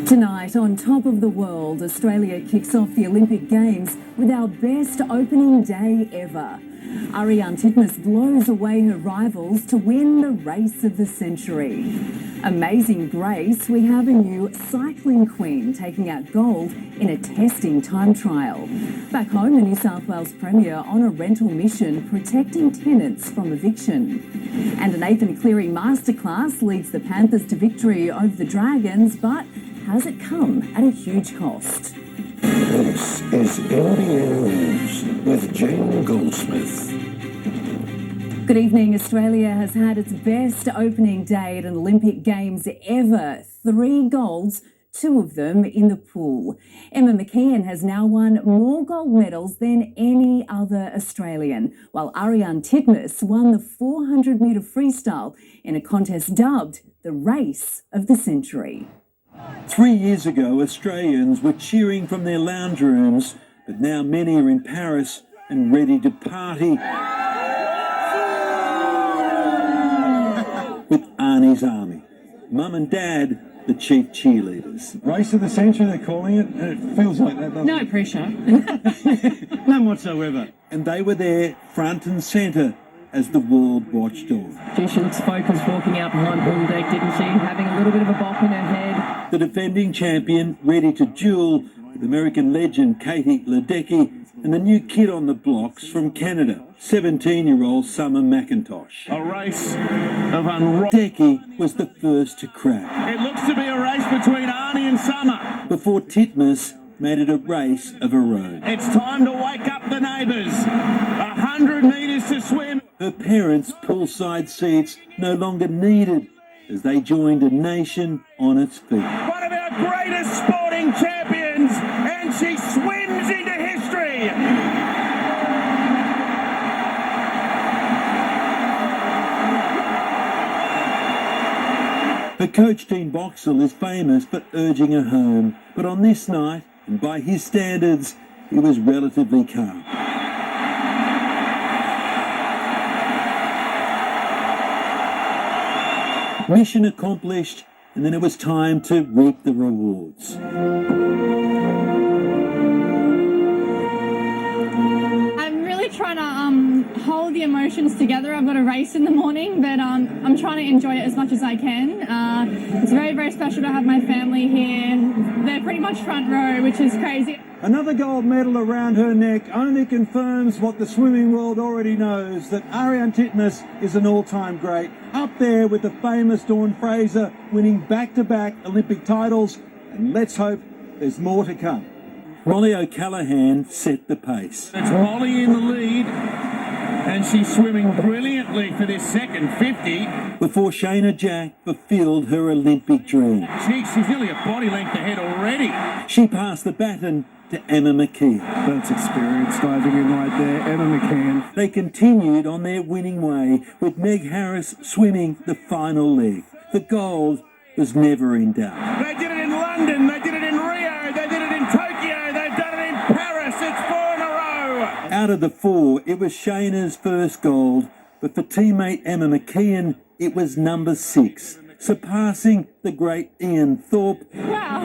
Tonight, on top of the world, Australia kicks off the Olympic Games with our best opening day ever. Ariane Titmus blows away her rivals to win the race of the century. Amazing Grace, we have a new cycling queen taking out gold in a testing time trial. Back home, the New South Wales Premier on a rental mission protecting tenants from eviction. And an Nathan Cleary masterclass leads the Panthers to victory over the Dragons, but has it come at a huge cost? This is NBN News with Jane Goldsmith. Good evening. Australia has had its best opening day at an Olympic Games ever. 3 golds, 2 of them in the pool. Emma McKeon has now won more gold medals than any other Australian, while Ariane Titmus won the 400-metre freestyle in a contest dubbed the Race of the Century. 3 years ago, Australians were cheering from their lounge rooms, but now many are in Paris and ready to party with Arnie's army. Mum and Dad, the chief cheerleaders. Race of the century, they're calling it. It feels like that, doesn't No pressure. None whatsoever. And they were there, front and centre, as the world watched on. She looks focused walking out behind pool deck, didn't she? Having a little bit of a bop in her head. The defending champion ready to duel with American legend Katie Ledecky and the new kid on the blocks from Canada, 17-year-old Summer McIntosh. A race of unrivaled. Ledecky was the first to crack. It looks to be a race between Arnie and Summer. Before Titmus made it a race of her own. It's time to wake up the neighbours. 100 metres to swim. Her parents' poolside seats no longer needed as they joined a nation on its feet. One of our greatest sporting champions, and she swims into history. Her coach, Dean Boxall, is famous for urging her home, but on this night, and by his standards, he was relatively calm. Mission accomplished, and then it was time to reap the rewards. I'm really trying to hold the emotions together. I've got a race in the morning, but I'm trying to enjoy it as much as I can. It's very, very special to have my family here. They're pretty much front row, which is crazy. Another gold medal around her neck only confirms what the swimming world already knows, that Ariane Titmus is an all-time great, up there with the famous Dawn Fraser, winning back-to-back Olympic titles, and let's hope there's more to come. Molly O'Callaghan set the pace. It's Molly in the lead, and she's swimming brilliantly for this second 50. Before Shayna Jack fulfilled her Olympic dream. She's nearly a body length ahead already. She passed the baton to Emma McKeon. That's experience diving in right there, Emma McKeon. They continued on their winning way, with Meg Harris swimming the final leg. The gold was never in doubt. They did it in London, they did it in Rio, they did it in Tokyo, they've done it in Paris. It's 4 in a row. Out of the 4, it was Shayna's first gold, but for teammate Emma McKeon, it was number 6, surpassing the great Ian Thorpe. Wow.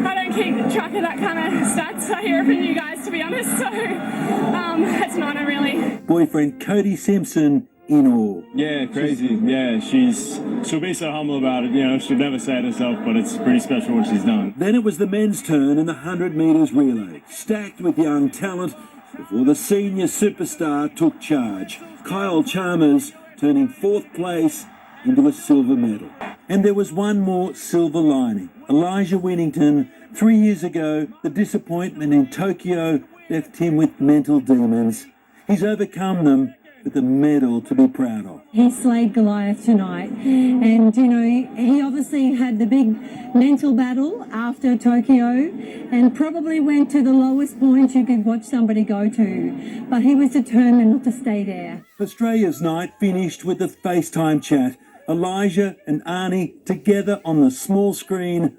I don't keep track of that kind of stats. I hear it from you guys, to be honest, so it's an honour, really. Boyfriend Cody Simpson in awe. Yeah, crazy. Yeah, she'll be so humble about it. You know, she'll never say it herself, but it's pretty special what she's done. Then it was the men's turn in the 100 metres relay, stacked with young talent before the senior superstar took charge. Kyle Chalmers turning 4th place into a silver medal. And there was one more silver lining. Elijah Winnington, 3 years ago, the disappointment in Tokyo left him with mental demons. He's overcome them with a medal to be proud of. He slayed Goliath tonight, and he obviously had the big mental battle after Tokyo and probably went to the lowest point you could watch somebody go to, but he was determined not to stay there. Australia's night finished with a FaceTime chat. Elijah and Arnie together on the small screen.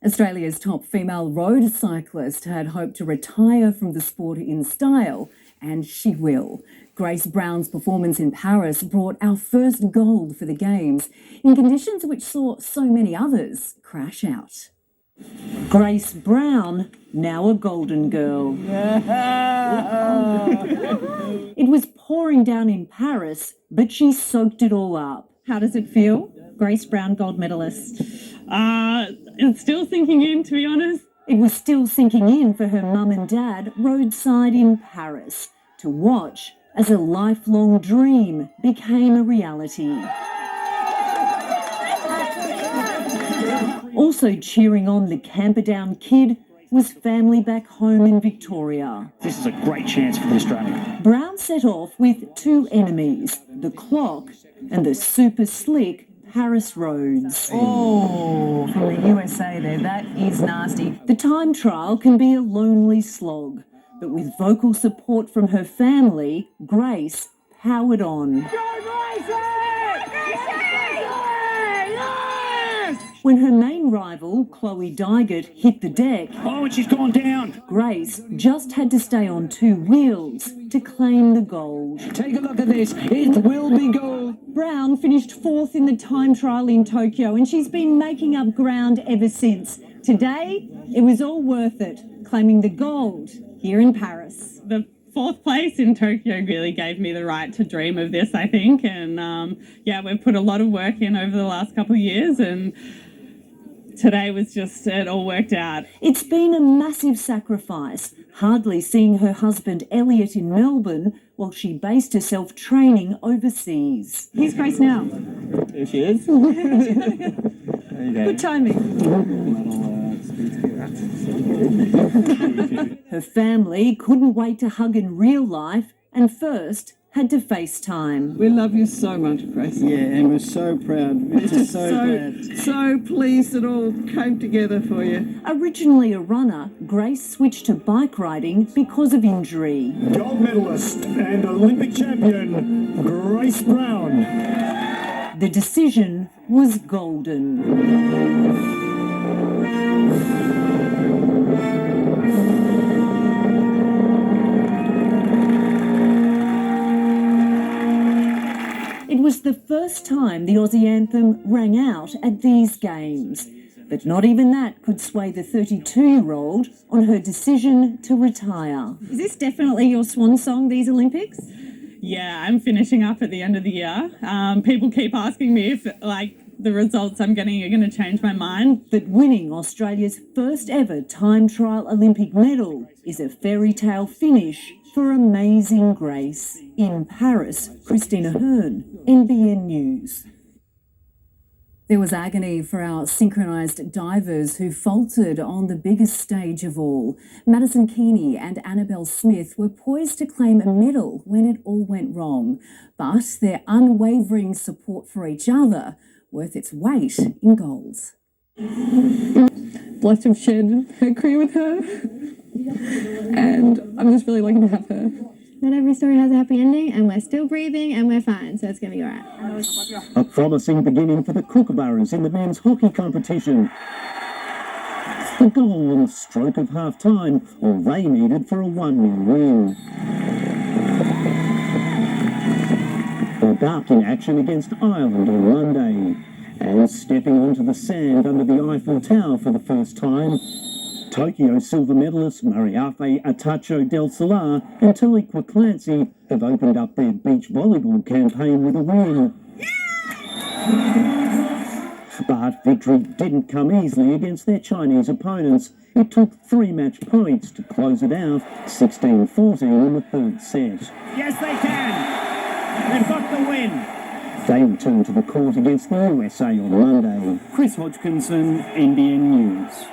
Australia's top female road cyclist had hoped to retire from the sport in style and she will. Grace Brown's performance in Paris brought our first gold for the Games, in conditions which saw so many others crash out. Grace Brown, now a golden girl. It was pouring down in Paris, but she soaked it all up. How does it feel? Grace Brown, gold medalist. It's still sinking in, to be honest. It was still sinking in for her mum and dad roadside in Paris to watch as a lifelong dream became a reality. Also cheering on the Camperdown kid was family back home in Victoria. This is a great chance for the Australian. Brown set off with two enemies, the clock and the super slick Paris roads. Oh, from the USA there, that is nasty. The time trial can be a lonely slog, but with vocal support from her family, Grace powered on. When her main rival, Chloe Dygert, hit the deck... Oh, and she's gone down. Grace just had to stay on two wheels to claim the gold. Take a look at this. It will be gold. Brown finished fourth in the time trial in Tokyo, and she's been making up ground ever since. Today, it was all worth it, claiming the gold here in Paris. The fourth place in Tokyo really gave me the right to dream of this, I think. And we've put a lot of work in over the last couple of years, and today was just, it all worked out. It's been a massive sacrifice, hardly seeing her husband Elliot in Melbourne while she based herself training overseas. Here's Grace now. There she is. Good timing. Her family couldn't wait to hug in real life and first had to FaceTime. We love you so much, Grace. Yeah, and we're so proud. We're just so glad. So pleased it all came together for you. Originally a runner, Grace switched to bike riding because of injury. Gold medalist and Olympic champion, Grace Brown. The decision was golden. It was the first time the Aussie anthem rang out at these Games. But not even that could sway the 32-year-old on her decision to retire. Is this definitely your swan song, these Olympics? Yeah, I'm finishing up at the end of the year. People keep asking me if, the results I'm getting are going to change my mind. But winning Australia's first ever time trial Olympic medal is a fairy tale finish for amazing Grace. In Paris, Christina Hearn, NBN News. There was agony for our synchronised divers who faltered on the biggest stage of all. Madison Keeney and Annabelle Smith were poised to claim a medal when it all went wrong, but their unwavering support for each other worth its weight in gold. Blessed to have shared her career with her, and I'm just really lucky to have her. Not every story has a happy ending, and we're still breathing and we're fine, so it's going to be all right. A promising beginning for the Kookaburras in the men's hockey competition. The goal on the stroke of half-time, all they needed for a 1-0 win. They're back in action against Ireland on Monday. And stepping onto the sand under the Eiffel Tower for the first time, Tokyo silver medalists Mariafe Atacho Del Solar and Taliqua Clancy have opened up their beach volleyball campaign with a win. But victory didn't come easily against their Chinese opponents. It took 3 match points to close it out, 16-14 in the third set. Yes, they can. They've got the win. They return to the court against the USA on Monday. Chris Hodgkinson, NBN News.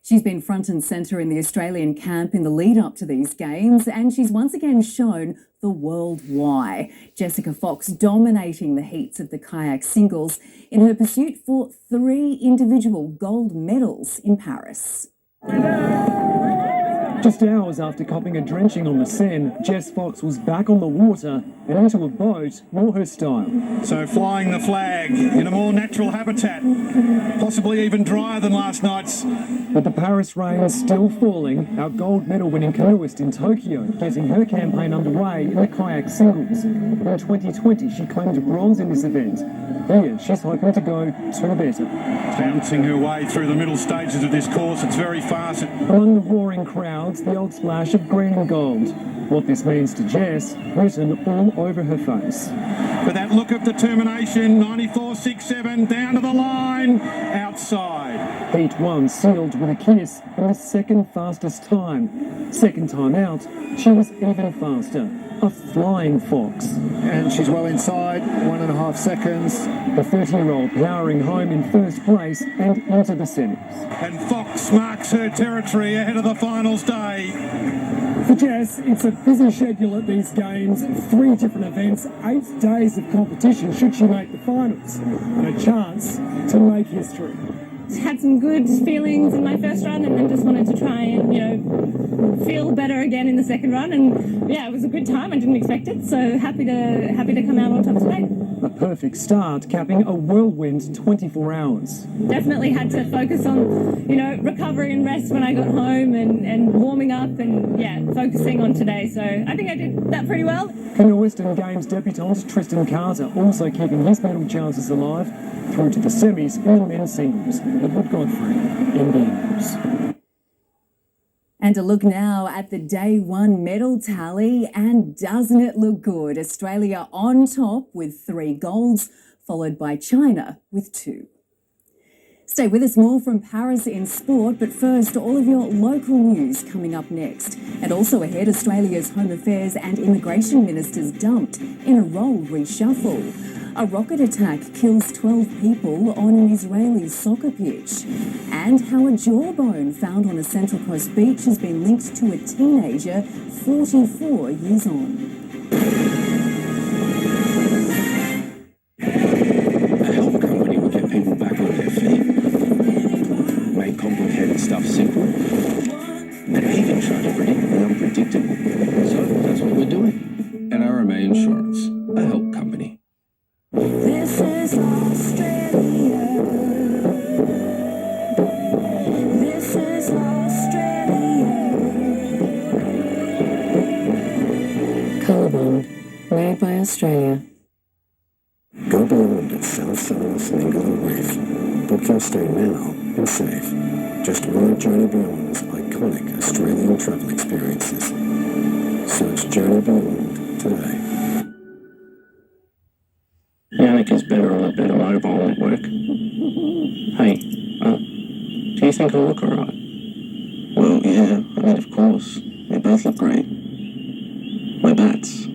She's been front and centre in the Australian camp in the lead up to these Games, and she's once again shown the world why. Jessica Fox dominating the heats of the kayak singles in her pursuit for 3 individual gold medals in Paris. Just hours after copping a drenching on the Seine, Jess Fox was back on the water and into a boat, more her style. So flying the flag in a more natural habitat, possibly even drier than last night's. With the Paris rain still falling, our gold medal winning canoeist in Tokyo getting her campaign underway in the kayak singles. In 2020, she claimed bronze in this event. Here, she's hoping to go to better. Bouncing her way through the middle stages of this course, it's very fast. Among the roaring crowds, the old splash of green and gold. What this means to Jess, written all over her face. With that look of determination, 94.67 down to the line, outside. Heat 1 sealed with a kiss in the second fastest time. Second time out, she was even faster. A flying fox. And she's well inside, 1.5 seconds. The 30-year-old powering home in first place and into the semis. And Fox marks her territory ahead of the finals day. For Jess, it's a busy schedule at these games, 3 different events, 8 days of competition should she make the finals, and a chance to make history. Had some good feelings in my first run, and then just wanted to try and feel better again in the second run. And yeah, it was a good time. I didn't expect it, so happy to come out on top today. A perfect start, capping a whirlwind 24 hours. Definitely had to focus on recovery and rest when I got home, and warming up, and focusing on today. So I think I did that pretty well. Canoeist and Games debutant Tristan Carter also keeping his medal chances alive through to the semis in the men's singles. Edward Godfrey, NBN News. And a look now at the day 1 medal tally, and doesn't it look good? Australia on top with 3 golds, followed by China with 2. Stay with us, more from Paris in sport, but first, all of your local news coming up next. And also ahead, Australia's Home Affairs and Immigration Ministers dumped in a role reshuffle. A rocket attack kills 12 people on an Israeli soccer pitch. And how a jawbone found on a Central Coast beach has been linked to a teenager 44 years on. A health company will get people back on their feet. Make complicated stuff simple. And even try to predict the unpredictable. So that's what we're doing. NRMA Insurance, a health company. This is Australia. This is Australia. Colorbond, made by Australia. Go beyond at South South and England Reef. Book your stay now and save. Just one of Journey Beyond's iconic Australian travel experiences. Search Journey Beyond today. Yannick is better on a better mobile network. Hey, do you think I look alright? Well, yeah, I mean, of course. We both look great. My bats.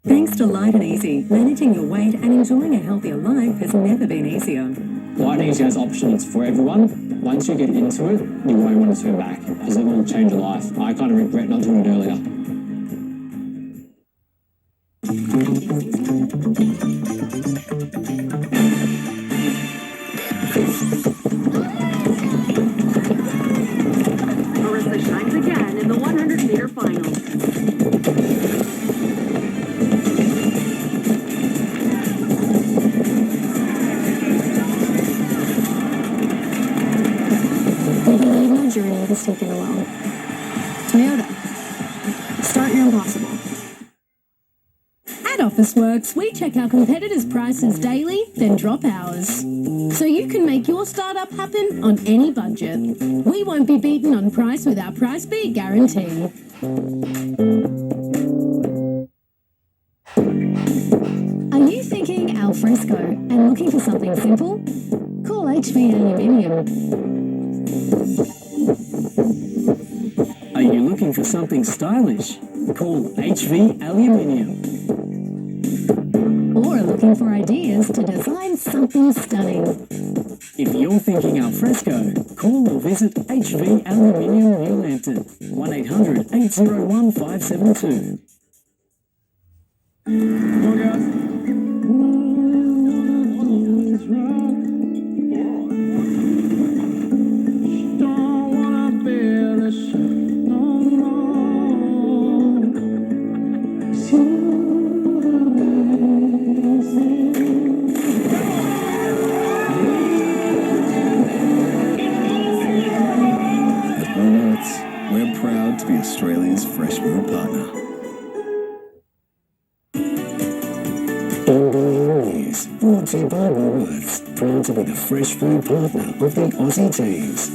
Thanks to Light and Easy, managing your weight and enjoying a healthier life has never been easier. Light and Easy has options for everyone. Once you get into it, you won't want to turn back, because it will change your life. I kind of regret not doing it earlier. Marissa shines again in the 100-meter final. We believe my journey has taken a while. Toyota. Start your impossible. At Officeworks, we check our competitors' prices daily, then drop ours. So you can make your startup happen on any budget. We won't be beaten on price with our price beat guarantee. Are you thinking al fresco and looking for something simple? Call HV Aluminium. Are you looking for something stylish? Call HV Aluminium. Or are looking for ideas to design something stunning? If you're thinking al fresco, call or visit HV Aluminium New Lantern, 1-800-801-572. Come on, guys. Brought to you by Woolworths, proud to be the fresh food partner of the Aussie teams.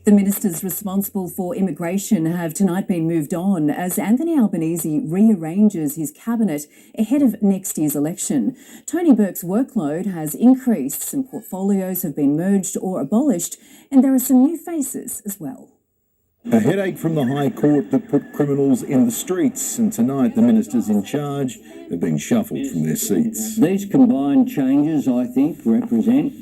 The ministers responsible for immigration have tonight been moved on as Anthony Albanese rearranges his cabinet ahead of next year's election. Tony Burke's workload has increased, some portfolios have been merged or abolished, and there are some new faces as well. A headache from the High Court that put criminals in the streets, and tonight the ministers in charge have been shuffled from their seats. These combined changes, I think, represent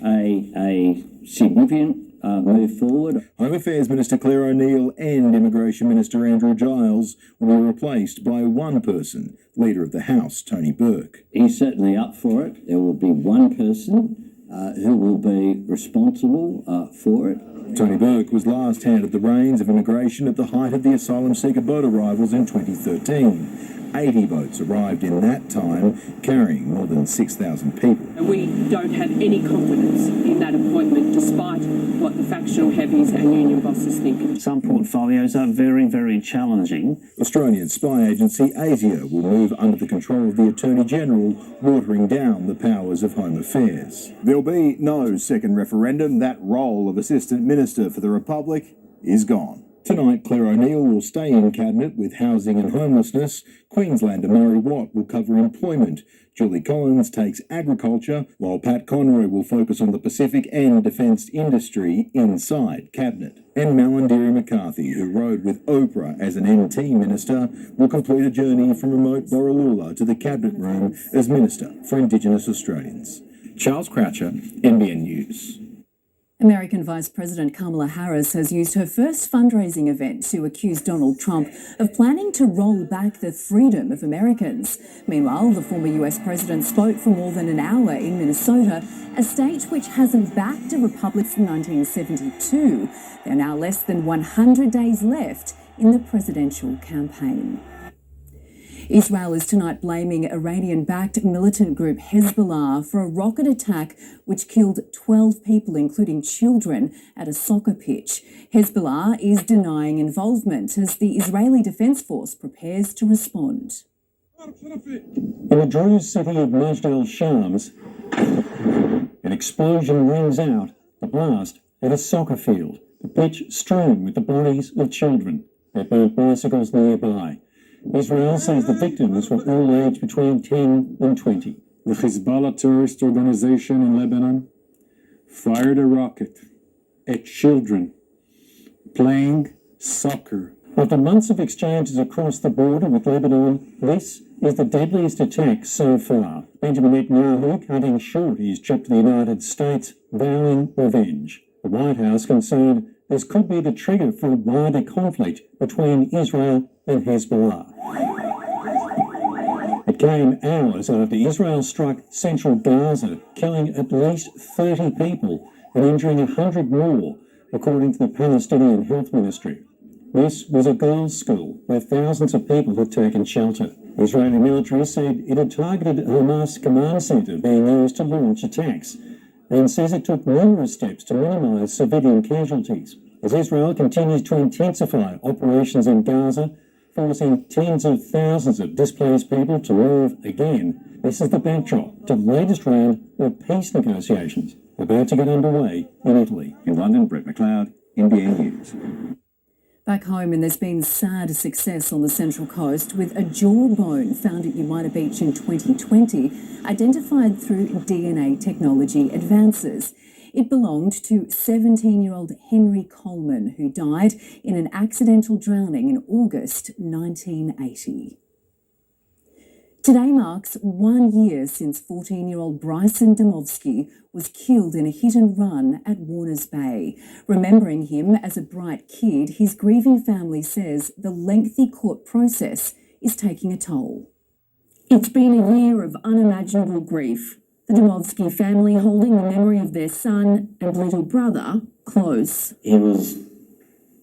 a significant move forward. Home Affairs Minister Claire O'Neill and Immigration Minister Andrew Giles were replaced by one person, Leader of the House, Tony Burke. He's certainly up for it. There will be one person who will be responsible for it. Tony Burke was last handed the reins of immigration at the height of the asylum seeker boat arrivals in 2013. 80 boats arrived in that time, carrying more than 6,000 people. We don't have any confidence in that appointment, despite what the factional heavies and union bosses think. Some portfolios are very, very challenging. Australian spy agency ASIO will move under the control of the Attorney-General, watering down the powers of Home Affairs. There'll be no second referendum. That role of Assistant Minister for the Republic is gone. Tonight, Claire O'Neill will stay in Cabinet with housing and homelessness. Queenslander Murray Watt will cover employment. Julie Collins takes agriculture, while Pat Conroy will focus on the Pacific and defence industry inside Cabinet. And Malandiri McCarthy, who rode with Oprah as an NT Minister, will complete a journey from remote Borroloola to the Cabinet Room as Minister for Indigenous Australians. Charles Croucher, NBN News. American Vice President Kamala Harris has used her first fundraising event to accuse Donald Trump of planning to roll back the freedom of Americans. Meanwhile, the former US president spoke for more than an hour in Minnesota, a state which hasn't backed a republic since 1972. There are now less than 100 days left in the presidential campaign. Israel is tonight blaming Iranian-backed militant group Hezbollah for a rocket attack which killed 12 people, including children, at a soccer pitch. Hezbollah is denying involvement as the Israeli Defense Force prepares to respond. In the Druze city of Majd al-Shams, an explosion rings out, the blast at a soccer field, the pitch strewn with the bodies of children. There burnt bicycles nearby. Israel says the victims were all aged between 10 and 20. The Hezbollah terrorist organization in Lebanon fired a rocket at children playing soccer. After months of exchanges across the border with Lebanon, this is the deadliest attack so far. Benjamin Netanyahu cutting short his trip to the United States, vowing revenge. The White House concerned this could be the trigger for a wider conflict between Israel and Hezbollah. It came hours after Israel struck central Gaza, killing at least 30 people and injuring 100 more, according to the Palestinian Health Ministry. This was a girls' school where thousands of people had taken shelter. The Israeli military said it had targeted a Hamas command centre being used to launch attacks, and says it took numerous steps to minimise civilian casualties. As Israel continues to intensify operations in Gaza, forcing tens of thousands of displaced people to move again, this is the backdrop to the latest round of peace negotiations about to get underway in Italy. In London, Brett McLeod, NBN News. Back home, and there's been sad success on the Central Coast with a jawbone found at Umina Beach in 2020, identified through DNA technology advances. It belonged to 17-year-old Henry Coleman, who died in an accidental drowning in August 1980. Today marks 1 year since 14-year-old Bryson Domovsky was killed in a hit and run at Warners Bay. Remembering him as a bright kid, his grieving family says the lengthy court process is taking a toll. It's been a year of unimaginable grief. The Domovsky family holding the memory of their son and little brother close. He was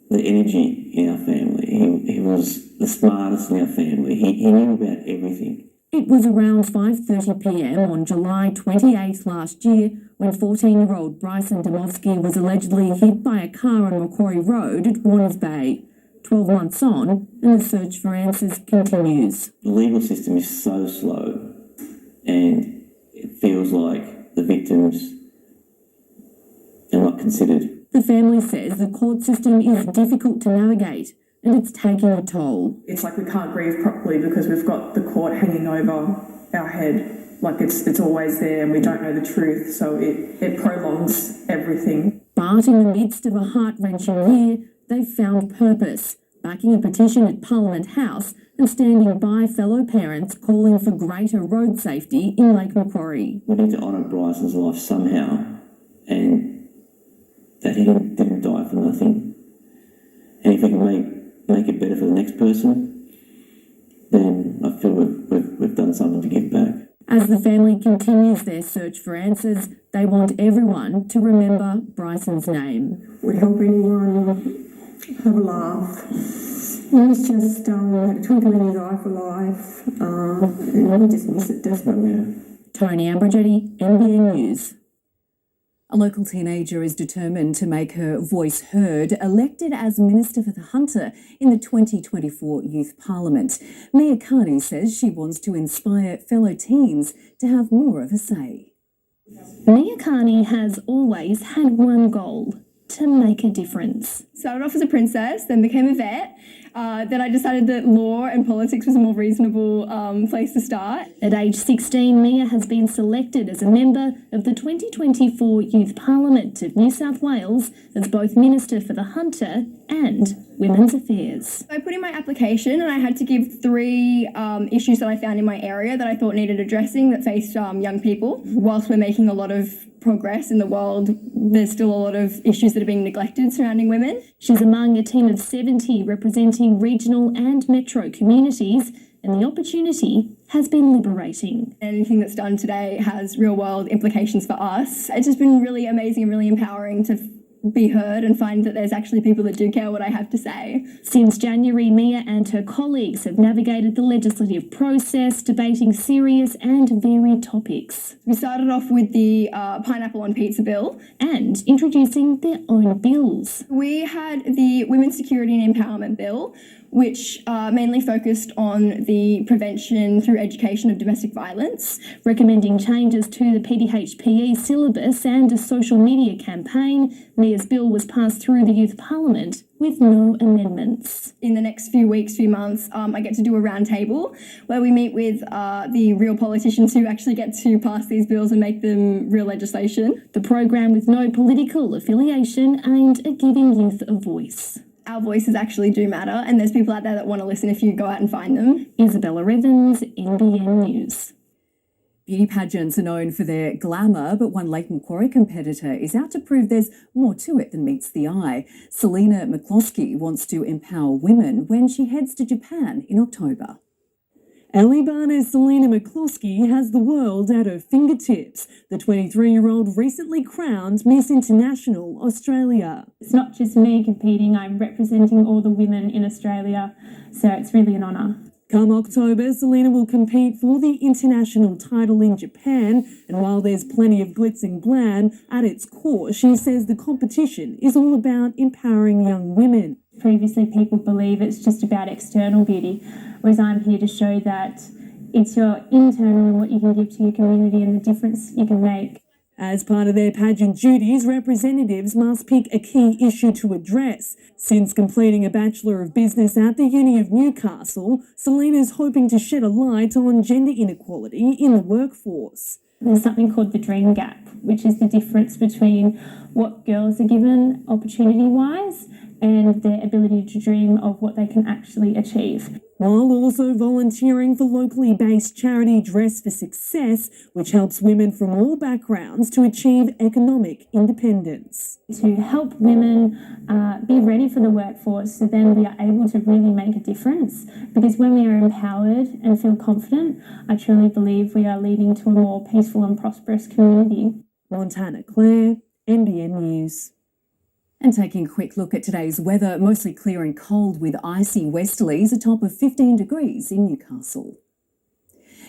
the energy in our family. He was the smartest in our family. He knew about everything. It was around 5:30 p.m. on July 28th last year when 14-year-old Bryson Domovsky was allegedly hit by a car on Macquarie Road at Warners Bay. 12 months on, and the search for answers continues. The legal system is so slow, and it feels like the victims are not considered. The family says the court system is difficult to navigate and it's taking a toll. It's like we can't grieve properly because we've got the court hanging over our head. Like it's always there and we don't know the truth, so it prolongs everything. But in the midst of a heart-wrenching year, they've found purpose, backing a petition at Parliament House and standing by fellow parents calling for greater road safety in Lake Macquarie. We need to honour Bryson's life somehow, and that he didn't die for nothing. And if we can make it better for the next person, then I feel we've done something to give back. As the family continues their search for answers, they want everyone to remember Bryson's name. We help anyone have a laugh. He was just had a twinkle in his eye for life, and we just miss it desperately. Tony Ambrogetti, NBN News. A local teenager is determined to make her voice heard, elected as Minister for the Hunter in the 2024 Youth Parliament. Mia Carney says she wants to inspire fellow teens to have more of a say. Mia Carney has always had one goal: to make a difference. Started off as a princess, then became a vet. Then I decided that law and politics was a more reasonable place to start. At age 16, Mia has been selected as a member of the 2024 Youth Parliament of New South Wales as both Minister for the Hunter and Women's Affairs. I put in my application and I had to give 3 issues that I found in my area that I thought needed addressing that faced young people. Whilst we're making a lot of progress in the world, there's still a lot of issues that are being neglected surrounding women. She's among a team of 70 representing regional and metro communities, and the opportunity has been liberating. Anything that's done today has real world implications for us. It's just been really amazing and really empowering to be heard and find that there's actually people that do care what I have to say. Since January, Mia and her colleagues have navigated the legislative process, debating serious and varied topics. We started off with the pineapple on pizza bill and introducing their own bills. We had the Women's Security and Empowerment Bill, which mainly focused on the prevention through education of domestic violence, recommending changes to the PDHPE syllabus and a social media campaign. Mia's bill was passed through the Youth Parliament with no amendments. In the next few weeks, few months, I get to do a round table where we meet with the real politicians who actually get to pass these bills and make them real legislation. The program, with no political affiliation, aimed at giving youth a voice. Our voices actually do matter, and there's people out there that want to listen if you go out and find them. Isabella Evans, NBN News. Beauty pageants are known for their glamour, but one Lake Macquarie competitor is out to prove there's more to it than meets the eye. Selena McCloskey wants to empower women when she heads to Japan in October. Alibana's Selena McCloskey has the world at her fingertips. The 23-year-old recently crowned Miss International Australia. It's not just me competing, I'm representing all the women in Australia, so it's really an honour. Come October, Selena will compete for the international title in Japan, and while there's plenty of glitz and glam, at its core, she says the competition is all about empowering young women. Previously, people believe it's just about external beauty, whereas I'm here to show that it's your internal and what you can give to your community and the difference you can make. As part of their pageant duties, representatives must pick a key issue to address. Since completing a Bachelor of Business at the Uni of Newcastle, Selena's hoping to shed a light on gender inequality in the workforce. There's something called the dream gap, which is the difference between what girls are given opportunity-wise and their ability to dream of what they can actually achieve. While also volunteering for locally based charity Dress for Success, which helps women from all backgrounds to achieve economic independence. To help women be ready for the workforce, so then we are able to really make a difference. Because when we are empowered and feel confident, I truly believe we are leading to a more peaceful and prosperous community. Montana Clare, NBN News. And taking a quick look at today's weather, mostly clear and cold with icy westerlies, a top of 15 degrees in Newcastle.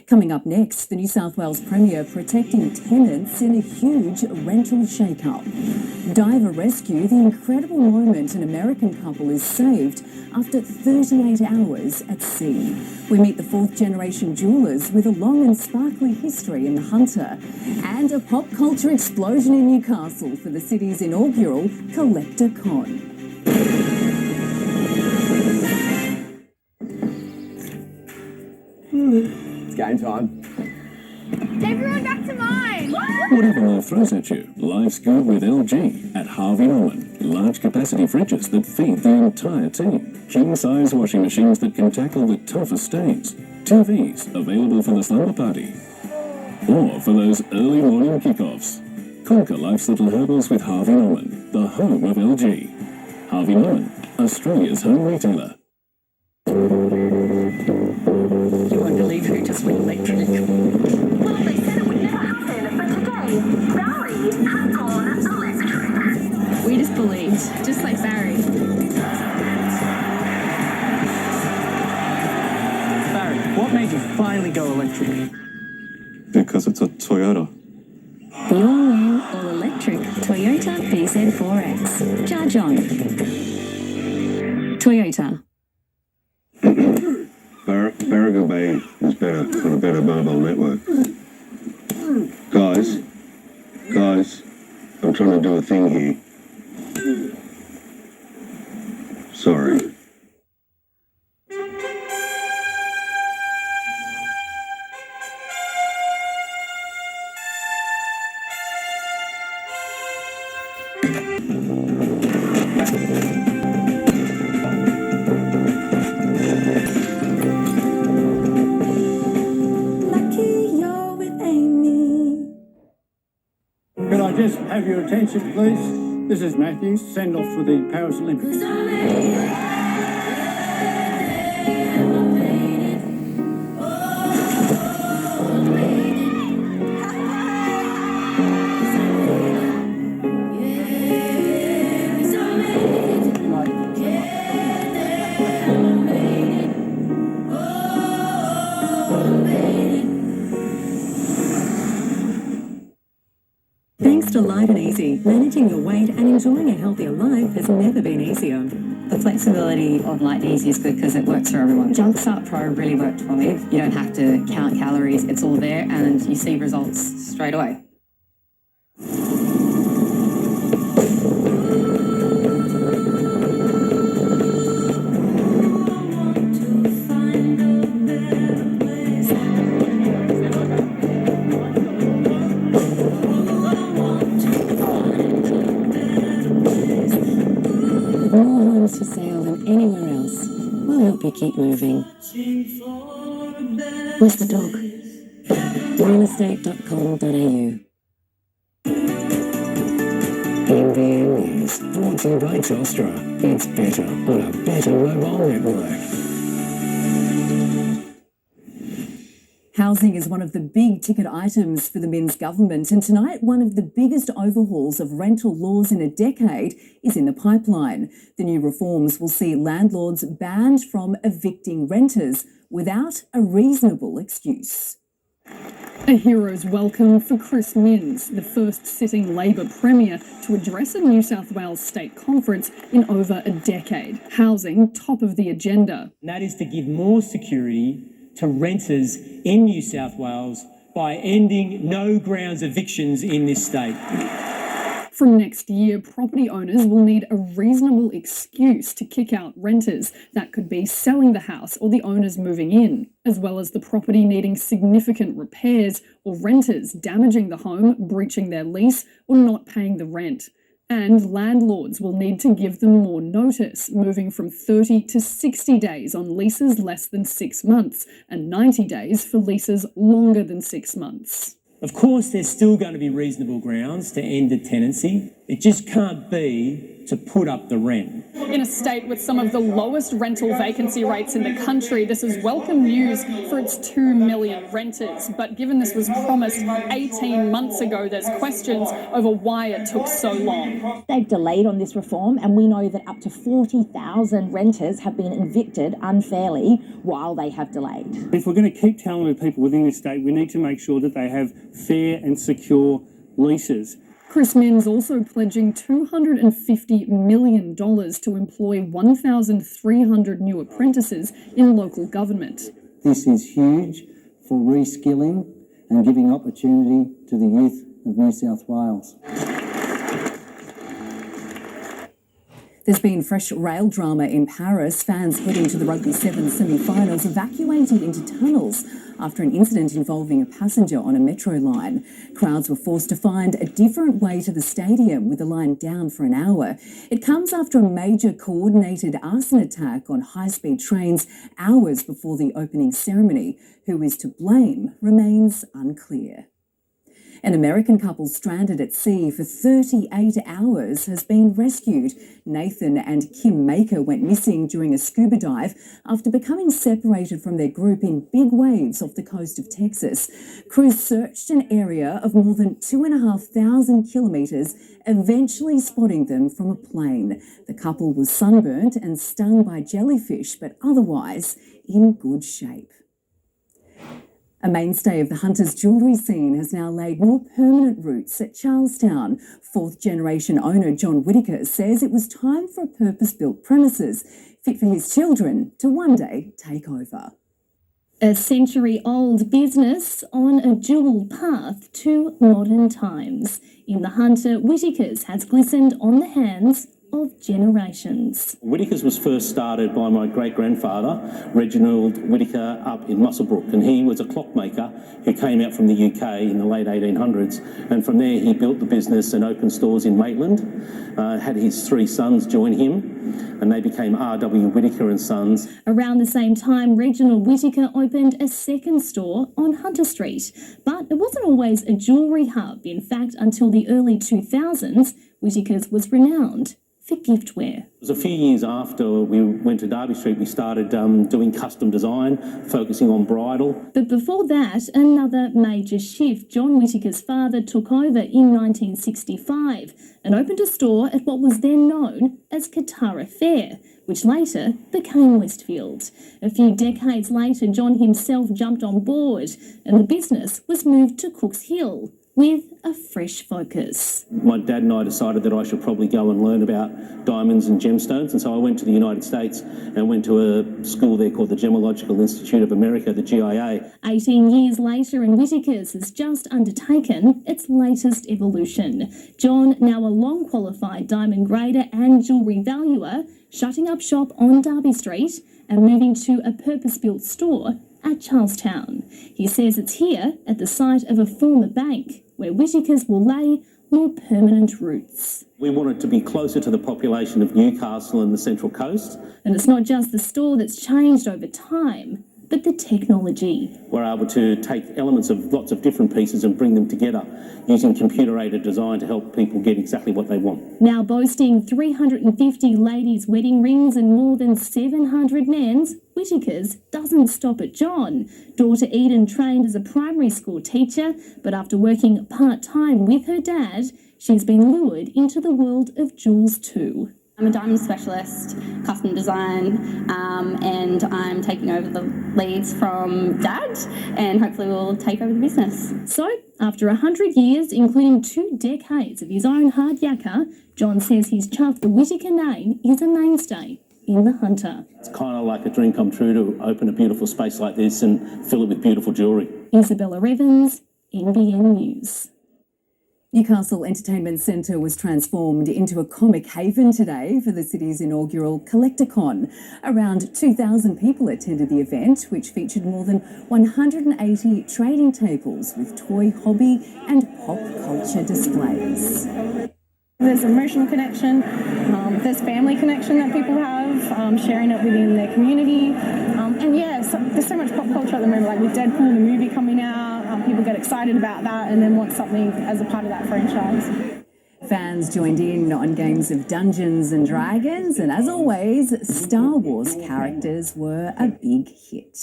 Coming up next, the New South Wales Premier protecting tenants in a huge rental shake-up. Diver rescue, the incredible moment an American couple is saved after 38 hours at sea. We meet the fourth-generation jewellers with a long and sparkly history in the Hunter. And a pop culture explosion in Newcastle for the city's inaugural Collector Con. It's game time. Everyone back to mine! Whatever life throws at you, life's good with LG at Harvey Norman. Large capacity fridges that feed the entire team. King-size washing machines that can tackle the toughest stains. TVs available for the slumber party. Or for those early morning kickoffs. Conquer life's little hurdles with Harvey Norman, the home of LG. Harvey Norman, Australia's home retailer. You won't believe who just went electric. Well, they said it would never happen, but today, Barry has gone electric. We just believed, just like Barry. Barry, what made you finally go electric? Because it's a Toyota. The all-new, all-electric Toyota BZ4X. Charge on. Toyota. Barrago Bay is better on a better mobile network. Guys, I'm trying to do a thing here. Sorry. Could I just have your attention, please? This is Matthew, send off for the Paris Olympics. Thanks to Light and Easy, managing your weight and enjoying a healthier life has never been easier. The flexibility of Light and Easy is good because it works for everyone. Jumpstart Pro really worked for me. You don't have to count calories, it's all there and you see results straight away. For sale than anywhere else. We'll help you keep moving. Where's the dog? realestate.com.au. NBN News, brought to you by Telstra. It's better on a better mobile network. Housing is one of the big ticket items for the Minns government, and tonight one of the biggest overhauls of rental laws in a decade is in the pipeline. The new reforms will see landlords banned from evicting renters without a reasonable excuse. A hero's welcome for Chris Minns, the first sitting Labor Premier to address a New South Wales state conference in over a decade. Housing top of the agenda. And that is to give more security to renters in New South Wales by ending no grounds evictions in this state. From next year, property owners will need a reasonable excuse to kick out renters. That could be selling the house or the owners moving in, as well as the property needing significant repairs or renters damaging the home, breaching their lease or not paying the rent. And landlords will need to give them more notice, moving from 30 to 60 days on leases less than 6 months and 90 days for leases longer than 6 months. Of course, there's still going to be reasonable grounds to end a tenancy. It just can't be to put up the rent. In a state with some of the lowest rental vacancy rates in the country, this is welcome news for its 2 million renters. But given this was promised 18 months ago, there's questions over why it took so long. They've delayed on this reform, and we know that up to 40,000 renters have been evicted unfairly while they have delayed. If we're going to keep talented people within this state, we need to make sure that they have fair and secure leases. Chris Minns also pledging $250 million to employ 1,300 new apprentices in local government. This is huge for reskilling and giving opportunity to the youth of New South Wales. There's been fresh rail drama in Paris. Fans heading to the Rugby 7 semi-finals evacuated into tunnels after an incident involving a passenger on a metro line. Crowds were forced to find a different way to the stadium, with the line down for an hour. It comes after a major coordinated arson attack on high-speed trains hours before the opening ceremony. Who is to blame remains unclear. An American couple stranded at sea for 38 hours has been rescued. Nathan and Kim Maker went missing during a scuba dive after becoming separated from their group in big waves off the coast of Texas. Crews searched an area of more than 2,500 kilometres, eventually spotting them from a plane. The couple was sunburnt and stung by jellyfish, but otherwise in good shape. A mainstay of the Hunters jewellery scene has now laid more permanent roots at Charlestown. Fourth-generation owner John Whittaker says it was time for a purpose-built premises fit for his children to one day take over. A century-old business on a dual path to modern times. In the Hunter, Whittaker's has glistened on the hands of generations. Whittaker's was first started by my great-grandfather, Reginald Whittaker, up in Muswellbrook, and he was a clockmaker who came out from the UK in the late 1800s, and from there he built the business and opened stores in Maitland, had his 3 sons join him, and they became R.W. Whittaker and Sons. Around the same time, Reginald Whittaker opened a second store on Hunter Street, but it wasn't always a jewellery hub. In fact, until the early 2000s, Whittaker's was renowned for giftware. It was a few years after we went to Derby Street, we started doing custom design, focusing on bridal. But before that, another major shift. John Whittaker's father took over in 1965 and opened a store at what was then known as Katara Fair, which later became Westfield. A few decades later, John himself jumped on board and the business was moved to Cooks Hill with a fresh focus. My dad and I decided that I should probably go and learn about diamonds and gemstones, and so I went to the United States and went to a school there called the Gemological Institute of America, the GIA. 18 years later, and Whittaker's has just undertaken its latest evolution. John, now a long-qualified diamond grader and jewellery valuer, shutting up shop on Derby Street and moving to a purpose-built store at Charlestown. He says it's here at the site of a former bank where Whittaker's will lay more permanent roots. We wanted to be closer to the population of Newcastle and the Central Coast. And it's not just the store that's changed over time, but the technology. We're able to take elements of lots of different pieces and bring them together using computer-aided design to help people get exactly what they want. Now boasting 350 ladies' wedding rings and more than 700 men's, Whittaker's doesn't stop at John. Daughter Eden trained as a primary school teacher, but after working part-time with her dad, she's been lured into the world of jewels too. I'm a diamond specialist, custom design, and I'm taking over the leads from Dad, and hopefully we'll take over the business. So, after 100 years, including 2 decades of his own hard yakka, John says his chuffed the Whittaker name is a mainstay in the Hunter. It's kind of like a dream come true to open a beautiful space like this and fill it with beautiful jewellery. Isabella Evans, NBN News. Newcastle Entertainment Centre was transformed into a comic haven today for the city's inaugural Collecticon. Around 2,000 people attended the event, which featured more than 180 trading tables with toy, hobby and pop culture displays. There's emotional connection, there's family connection that people have, sharing it within their community. And yeah, there's so much pop culture at the moment, like with Deadpool, the movie coming out, people get excited about that and then want something as a part of that franchise. Fans joined in on games of Dungeons and Dragons, and as always, Star Wars characters were a big hit.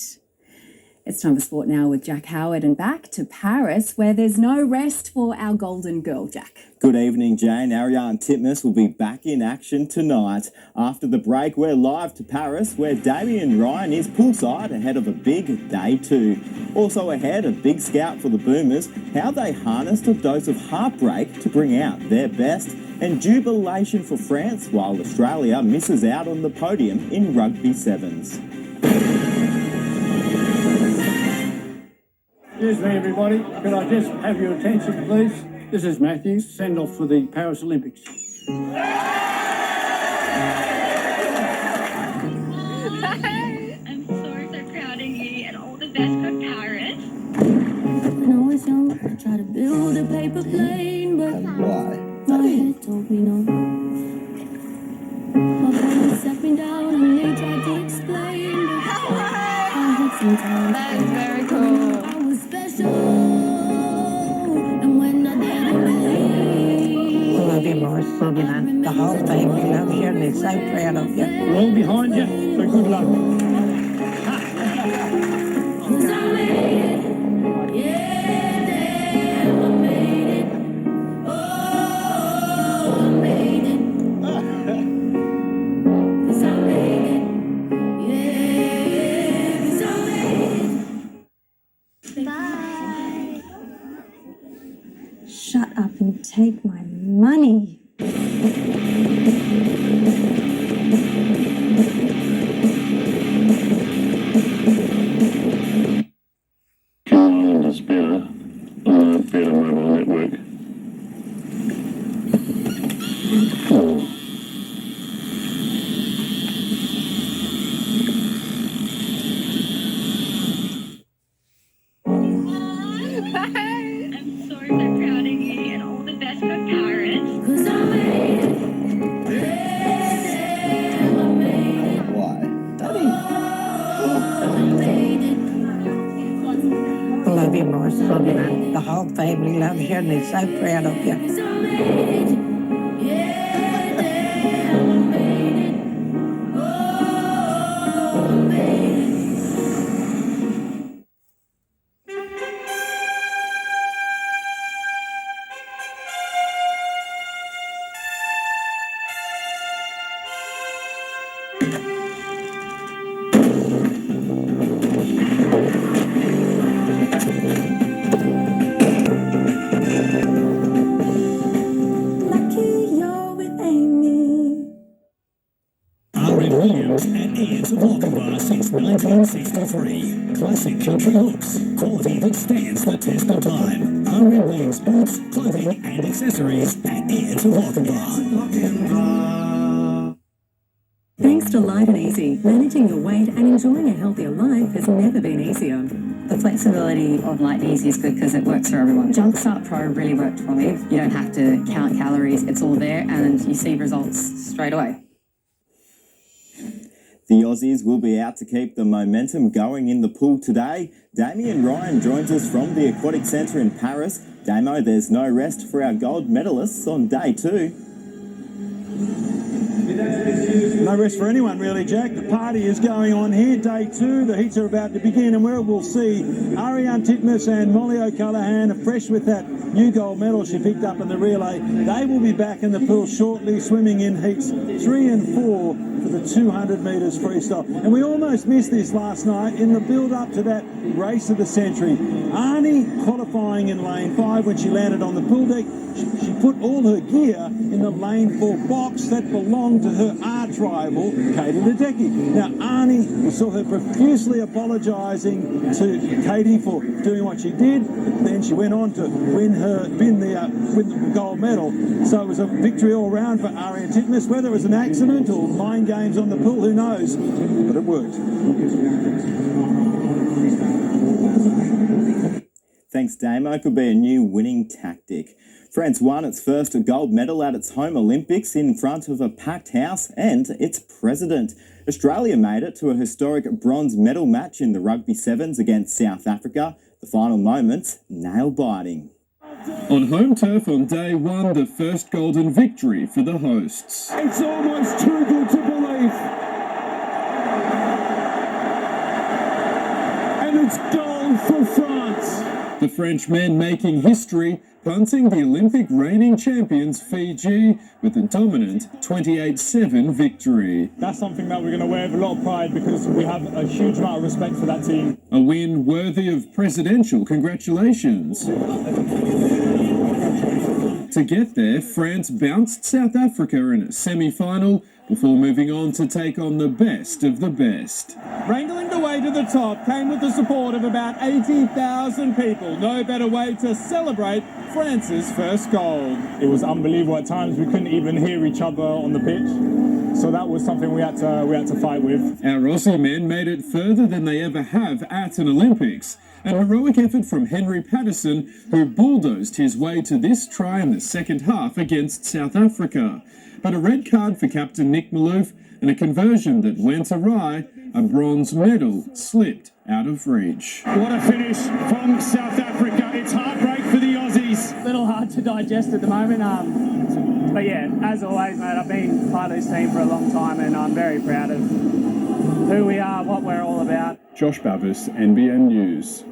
It's time for sport now with Jack Howard, and back to Paris, where there's no rest for our golden girl, Jack. Good evening, Jane. Ariane Titmus will be back in action tonight. After the break, we're live to Paris, where Damien Ryan is poolside ahead of a big day two. Also ahead, a big scout for the Boomers, how they harnessed a dose of heartbreak to bring out their best, and jubilation for France while Australia misses out on the podium in Rugby Sevens. Excuse me, everybody. Could I just have your attention, please? This is Matthew, send-off for the Paris Olympics. Hi, I'm so proud of you and all the best for Paris. When I was young, I tried to build a paper plane, but Why? my head told me no. My parents sat me down and they tried to explain, but I had some time. That's very cool. I was special, and when I didn't believe, I love you, Morris. Love you, man. The whole family loves you and they're so proud of you. We're all behind you, so good luck. 'cause I made it. Yeah, damn, I made it. Oh, I made it. 'Cause I made it. Yeah, 'cause I made it. Bye. Shut up and take my money. Carland is better on a better mobile network. Oh. I'm so proud of you and all the best for Paris. 'Cause I made it. Yeah, damn, I made it. Why? I made it. I love you, Morris. Love you, man. The whole family loves you and they're so proud of you. 'Cause I made it. Yeah, damn, I made it. Oh, I made it. Lucky you're with Amy. R.M. Williams and Ian's Walking Bar since 1963. Classic country looks, quality that stands the test of time. R.M. Williams boots, clothing and accessories at Ian's Walking Bar. Thanks to Light and Easy, managing your weight and enjoying a healthier life has never been easier. The flexibility of Light and Easy is good because it works for everyone. Jump Start Pro really worked for me. You don't have to count calories, it's all there and you see results straight away. The Aussies will be out to keep the momentum going in the pool today. Damien Ryan joins us from the Aquatic Centre in Paris. Damo, there's no rest for our gold medalists on day two. No rest for anyone really, Jack. The party is going on here. Day two, the heats are about to begin, and where we'll see Ariane Titmus and Molly O'Callaghan, fresh with that new gold medal she picked up in the relay. They will be back in the pool shortly, swimming in heats 3 and 4 for the 200 metres freestyle. And we almost missed this last night in the build-up to that race of the century. Arnie qualifying in lane 5 when she landed on the pool deck. She put all her gear in the lane 4 box that belonged to her arch rival, Katie Ledecky. Now, Arnie, we saw her profusely apologising to Katie for doing what she did. Then she went on to win the gold medal. So it was a victory all round for Ariane Titmus. Whether it was an accident or mind games on the pool, who knows? But it worked. Thanks, Damo. Could be a new winning tactic. France won its first gold medal at its home Olympics in front of a packed house and its president. Australia made it to a historic bronze medal match in the Rugby Sevens against South Africa. The final moments, nail-biting. On home turf on day one, the first golden victory for the hosts. It's almost too good to believe. And it's goal for France. The French men making history, punting the Olympic reigning champions Fiji with a dominant 28-7 victory. That's something that we're going to wear with a lot of pride because we have a huge amount of respect for that team. A win worthy of presidential congratulations. To get there, France bounced South Africa in a semi-final before moving on to take on the best of the best. Wrangling the way to the top came with the support of about 80,000 people. No better way to celebrate France's first goal. It was unbelievable at times. We couldn't even hear each other on the pitch. So that was something we had to fight with. Our Aussie men made it further than they ever have at an Olympics. An heroic effort from Henry Patterson, who bulldozed his way to this try in the second half against South Africa. But a red card for captain Nick Malouf and a conversion that went awry, a bronze medal slipped out of reach. What a finish from South Africa. It's heartbreak for the Aussies. A little hard to digest at the moment. But yeah, as always, mate, I've been part of this team for a long time and I'm very proud of who we are, what we're all about. Josh Bavis, NBN News.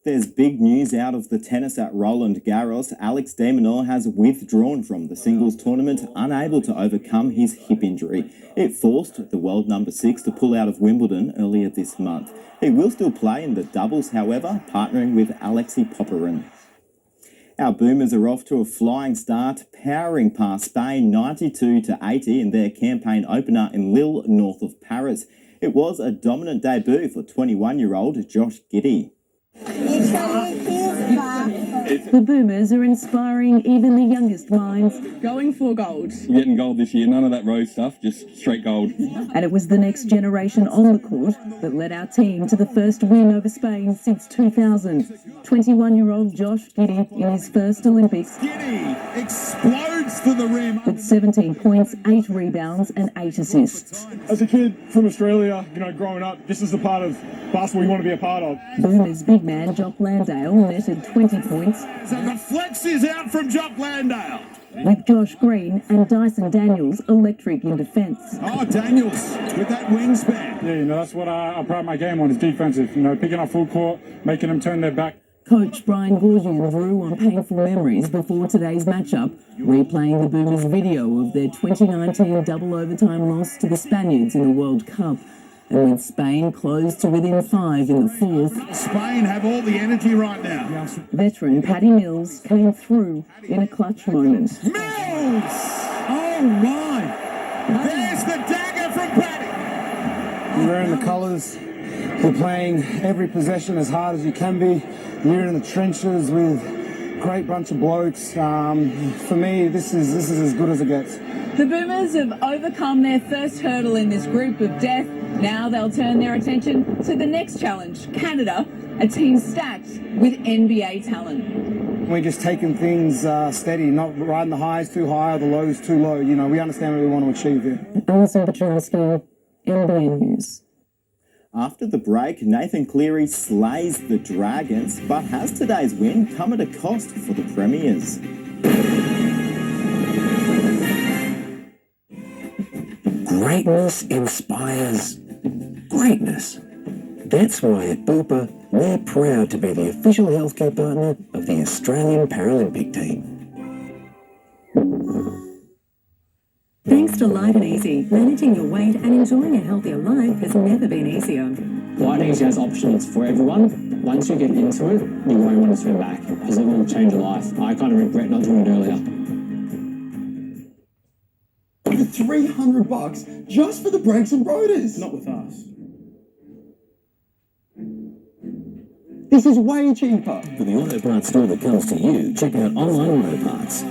There's big news out of the tennis at Roland Garros. Alex de Minaur has withdrawn from the singles tournament, unable to overcome his hip injury. It forced the world number 6 to pull out of Wimbledon earlier this month. He will still play in the doubles, however, partnering with Alexei Popyrin. Our Boomers are off to a flying start, powering past Spain 92-80 in their campaign opener in Lille, north of Paris. It was a dominant debut for 21-year-old Josh Giddey. The Boomers are inspiring even the youngest minds. Going for gold. We're getting gold this year, none of that rose stuff, just straight gold. And it was the next generation on the court that led our team to the first win over Spain since 2000. 21-year-old Josh Giddey in his first Olympics. Giddey explodes to the rim. With 17 points, 8 rebounds and 8 assists. As a kid from Australia, growing up, this is the part of basketball you want to be a part of. Boomers big man Jock Landale netted 20 points. So the flex is out from Jock Landale. With Josh Green and Dyson Daniels electric in defence. Oh, Daniels with that wingspan. Yeah, that's what I pride my game on, is defensive. Picking up full court, making them turn their back. Coach Brian Gourgian drew on painful memories before today's matchup, replaying the Boomers' video of their 2019 double overtime loss to the Spaniards in the World Cup. And when Spain closed to within 5 in the fourth, Spain have all the energy right now. Veteran Paddy Mills came through in a clutch moment. Mills! Oh my! There's the dagger from Paddy. You're wearing the colours. You're playing every possession as hard as you can be. You're in the trenches with a great bunch of blokes. For me, this is as good as it gets. The Boomers have overcome their first hurdle in this group of death. Now they'll turn their attention to the next challenge, Canada, a team stacked with NBA talent. We're just taking things steady, not riding the highs too high or the lows too low. We understand what we want to achieve here. Alison Petrowski, NBN News. After the break, Nathan Cleary slays the Dragons, but has today's win come at a cost for the Premiers? Greatness inspires greatness. That's why at Bupa, we're proud to be the official healthcare partner of the Australian Paralympic team. Thanks to Light and Easy, managing your weight and enjoying a healthier life has never been easier. Light and Easy has options for everyone. Once you get into it, you won't want to turn back because it will change your life. I kind of regret not doing it earlier. $300 just for the brakes and rotors. Not with us. This is way cheaper. For the auto parts store that comes to you, check out Online Auto Parts.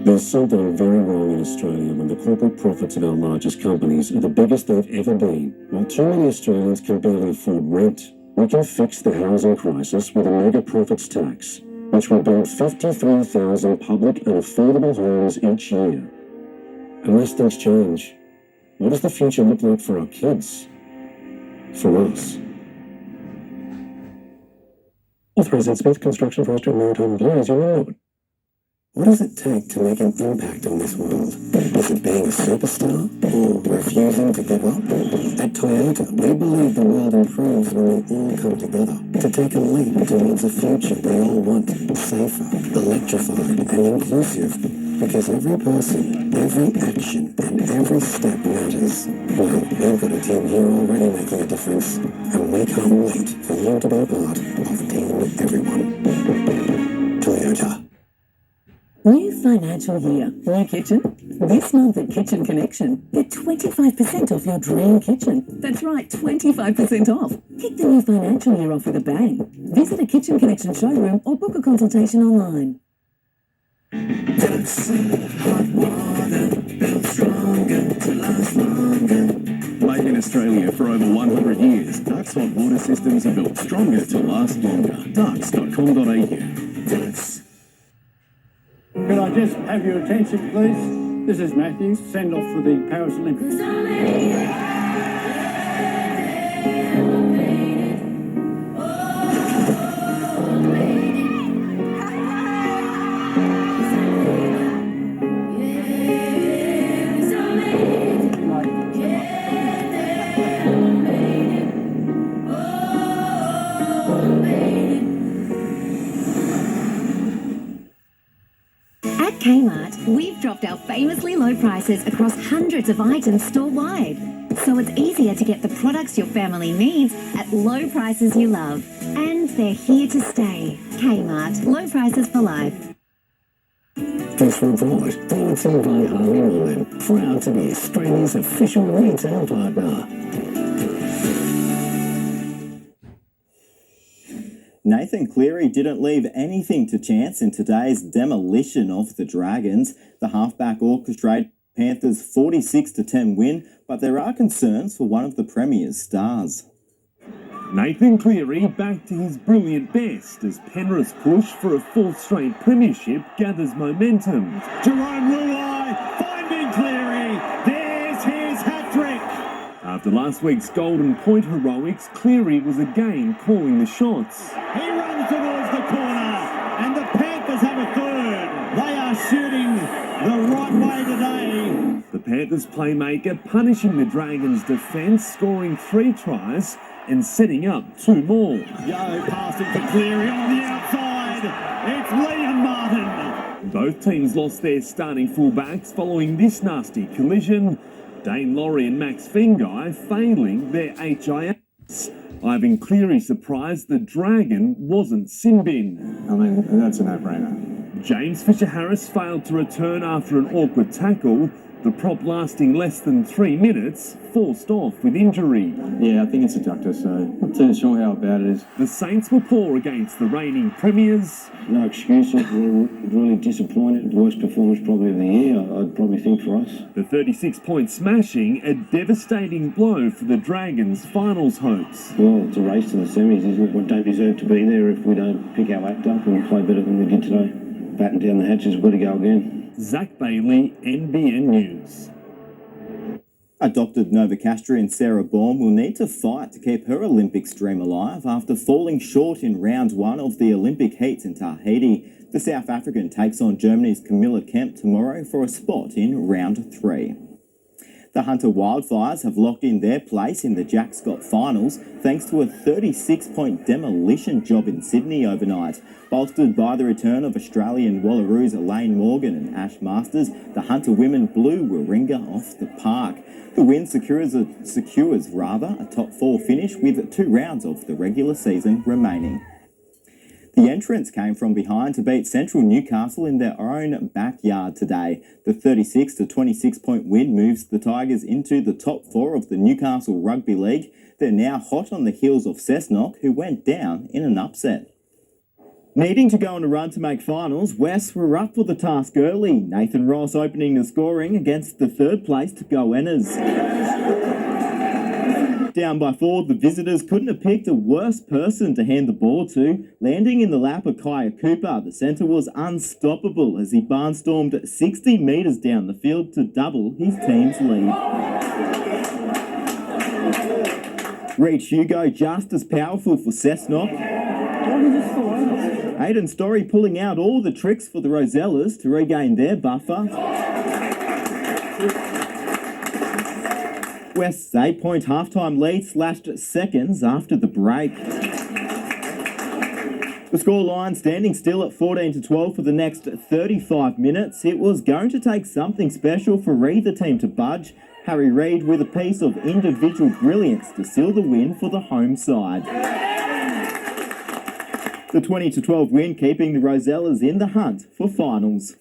There's something very wrong in Australia when the corporate profits of our largest companies are the biggest they've ever been. While too many Australians can barely afford rent, we can fix the housing crisis with a mega profits tax, which will build 53,000 public and affordable homes each year. Unless things change, what does the future look like for our kids? For us? Authorised Smith Construction Forestry and Maritime Employees, you will know. What does it take to make an impact in this world? Is it being a superstar or refusing to give up? At Toyota, we believe the world improves when we all come together to take a leap towards a future we all want, safer, electrified and inclusive. Because every person, every action and every step matters. Well, we've got a team here already making a difference, and we can't wait for you to be a part of Team Everyone. Toyota. New financial year, new kitchen. This month at Kitchen Connection, get 25% off your dream kitchen. That's right, 25% off. Kick the new financial year off with a bang. Visit a Kitchen Connection showroom or book a consultation online. Made in Australia for over 100 years, Ducks hot water systems are built stronger to last longer. Ducks.com.au. Ducks. Could I just have your attention, please? This is Matthew, send off for the Paris Olympics. Kmart, we've dropped our famously low prices across hundreds of items store-wide. So it's easier to get the products your family needs at low prices you love. And they're here to stay. Kmart, low prices for life. This report brought to you by Harvey Norman, proud to be Australia's official retail partner. Nathan Cleary didn't leave anything to chance in today's demolition of the Dragons. The halfback orchestrated Panthers' 46-10 win, but there are concerns for one of the Premier's stars. Nathan Cleary back to his brilliant best as Penrith's push for a fourth straight premiership gathers momentum. Jerome Luai finding Cleary. There's his hat-trick. After last week's Golden Point heroics, Cleary was again calling the shots. He runs towards the corner, and the Panthers have a third. They are shooting the right way today. The Panthers playmaker punishing the Dragons' defence, scoring 3 tries and setting up 2 more. Yo passing to Cleary on the outside. It's Liam Martin. Both teams lost their starting fullbacks following this nasty collision. Dane Laurie and Max Fengai failing their HIAs. Ivan Cleary surprised the Dragon wasn't sin bin. I mean, that's a no-brainer. James Fisher-Harris failed to return after an awkward tackle. The prop lasting less than 3 minutes, forced off with injury. Yeah, I think it's adductor, so not too sure how bad it is. The Saints were poor against the reigning premiers. No excuses, we're really disappointed. Worst performance probably of the year, I'd probably think, for us. The 36-point smashing, a devastating blow for the Dragons' finals hopes. Well, it's a race to the semis, isn't it? We don't deserve to be there if we don't pick our act up and play better than we did today. Batten down the hatches, we've got to go again. Zach Bailey, NBN News. Adopted Novocastrian Sarah Baum will need to fight to keep her Olympics dream alive after falling short in round 1 of the Olympic heats in Tahiti. The South African takes on Germany's Camilla Kemp tomorrow for a spot in round 3. The Hunter Wildfires have locked in their place in the Jack Scott finals thanks to a 36-point demolition job in Sydney overnight. Bolstered by the return of Australian Wallaroos Elaine Morgan and Ash Masters, the Hunter women blew Warringah off the park. The win secures a top 4 finish with 2 rounds of the regular season remaining. The entrants came from behind to beat Central Newcastle in their own backyard today. The 36-26-point win moves the Tigers into the top 4 of the Newcastle Rugby League. They're now hot on the heels of Cessnock, who went down in an upset. Needing to go on a run to make finals, West were up for the task early. Nathan Ross opening the scoring against the 3rd place Goannas. Down by 4, the visitors couldn't have picked a worse person to hand the ball to. Landing in the lap of Kaya Cooper, the centre was unstoppable as he barnstormed 60 metres down the field to double his team's lead. Reed Hugo just as powerful for Cessnock. Aidan Story pulling out all the tricks for the Rosellas to regain their buffer. West's 8-point halftime lead slashed seconds after the break. The scoreline standing still at 14-12 for the next 35 minutes. It was going to take something special for either team to budge. Harry Reid with a piece of individual brilliance to seal the win for the home side. The 20-12 win keeping the Rosellas in the hunt for finals.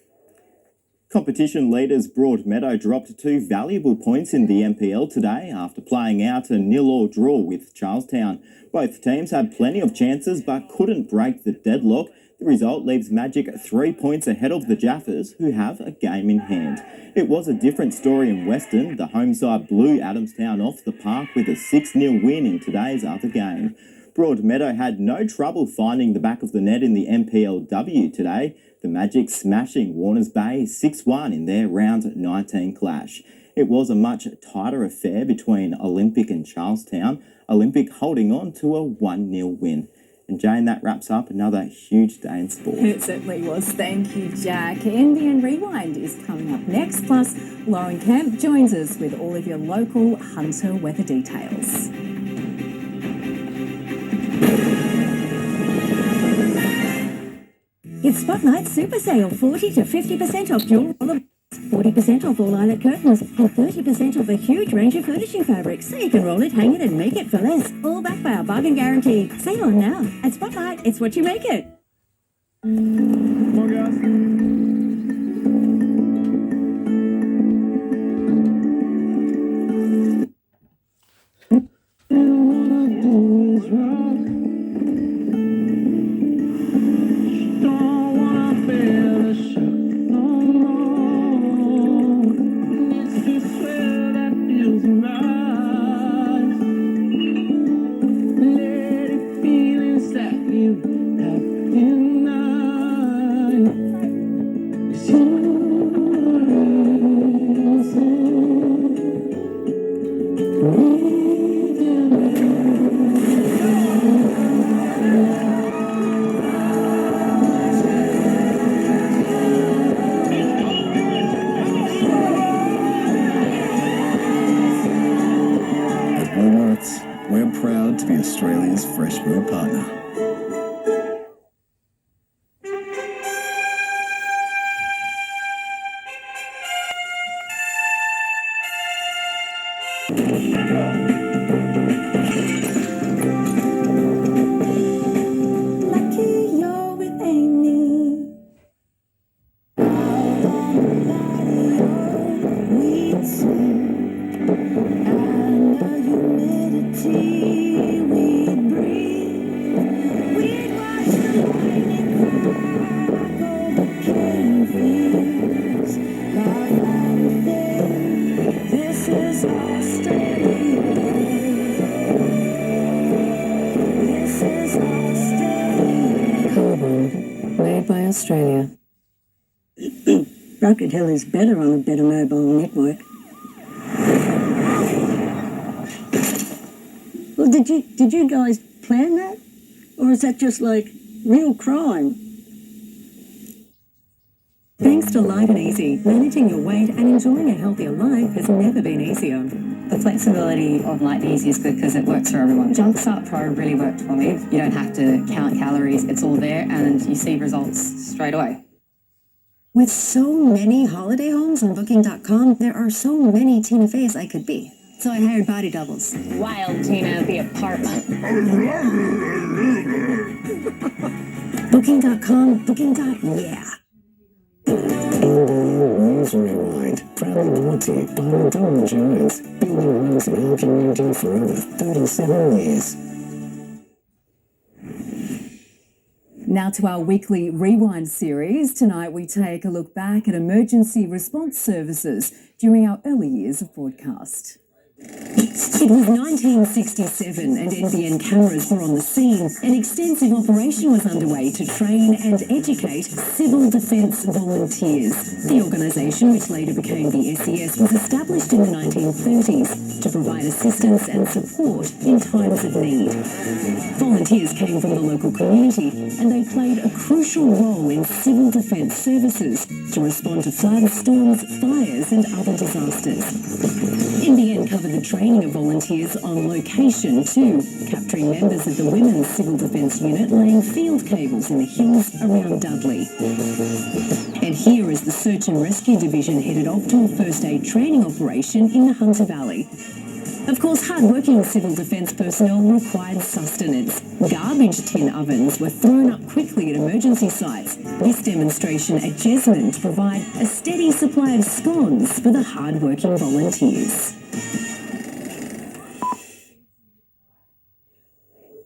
Competition leaders Broadmeadow dropped 2 valuable points in the NPL today after playing out a 0-0 draw with Charlestown. Both teams had plenty of chances but couldn't break the deadlock. The result leaves Magic 3 points ahead of the Jaffers, who have a game in hand. It was a different story in Western. The home side blew Adamstown off the park with a 6-0 win in today's other game. Broadmeadow had no trouble finding the back of the net in the NPLW today. The Magic smashing Warners Bay 6-1 in their round 19 clash. It was a much tighter affair between Olympic and Charlestown, Olympic holding on to a 1-0 win. And Jane, that wraps up another huge day in sport. It certainly was. Thank you, Jack. NBN Rewind is coming up next. Plus, Lauren Kempe joins us with all of your local Hunter weather details. It's Spot Night Super Sale, 40 to 50% off dual roller, 40% off all eyelet curtains, and 30% off a huge range of furnishing fabrics, so you can roll it, hang it, and make it for less. All backed by our bargain guarantee. Sale on now. At Spotlight, it's what you make it. Come on, guys. We're proud to be Australia's fresh food partner. Made by Australia. Broken Hill is better on a better mobile network. Well, did you guys plan that? Or is that just like real crime? Thanks to Live and Easy, managing your weight and enjoying a healthier life has never been easier. The flexibility of Light and Easy is good because it works for everyone. Jumpstart Pro really worked for me. You don't have to count calories. It's all there and you see results straight away. With so many holiday homes on Booking.com, there are so many Tina Feys I could be. So I hired body doubles. Wild Tina, the apartment. Booking.com, Booking.yeah. News Rewind. Proudly brought to you by McDonald Giants. Building homes in our community for over 37 years. Now to our weekly Rewind series. Tonight we take a look back at emergency response services during our early years of broadcast. It was 1967 and NBN cameras were on the scene. An extensive operation was underway to train and educate civil defence volunteers. The organisation, which later became the SES, was established in the 1930s to provide assistance and support in times of need. Volunteers came from the local community and they played a crucial role in civil defence services to respond to floods, storms, fires and other disasters. NBN covered the training of volunteers on location too, capturing members of the Women's Civil Defence Unit laying field cables in the hills around Dudley. And here is the Search and Rescue Division headed off to a first aid training operation in the Hunter Valley. Of course, hard-working civil defence personnel required sustenance. Garbage tin ovens were thrown up quickly at emergency sites. This demonstration at Jesmond to provide a steady supply of scones for the hard-working volunteers.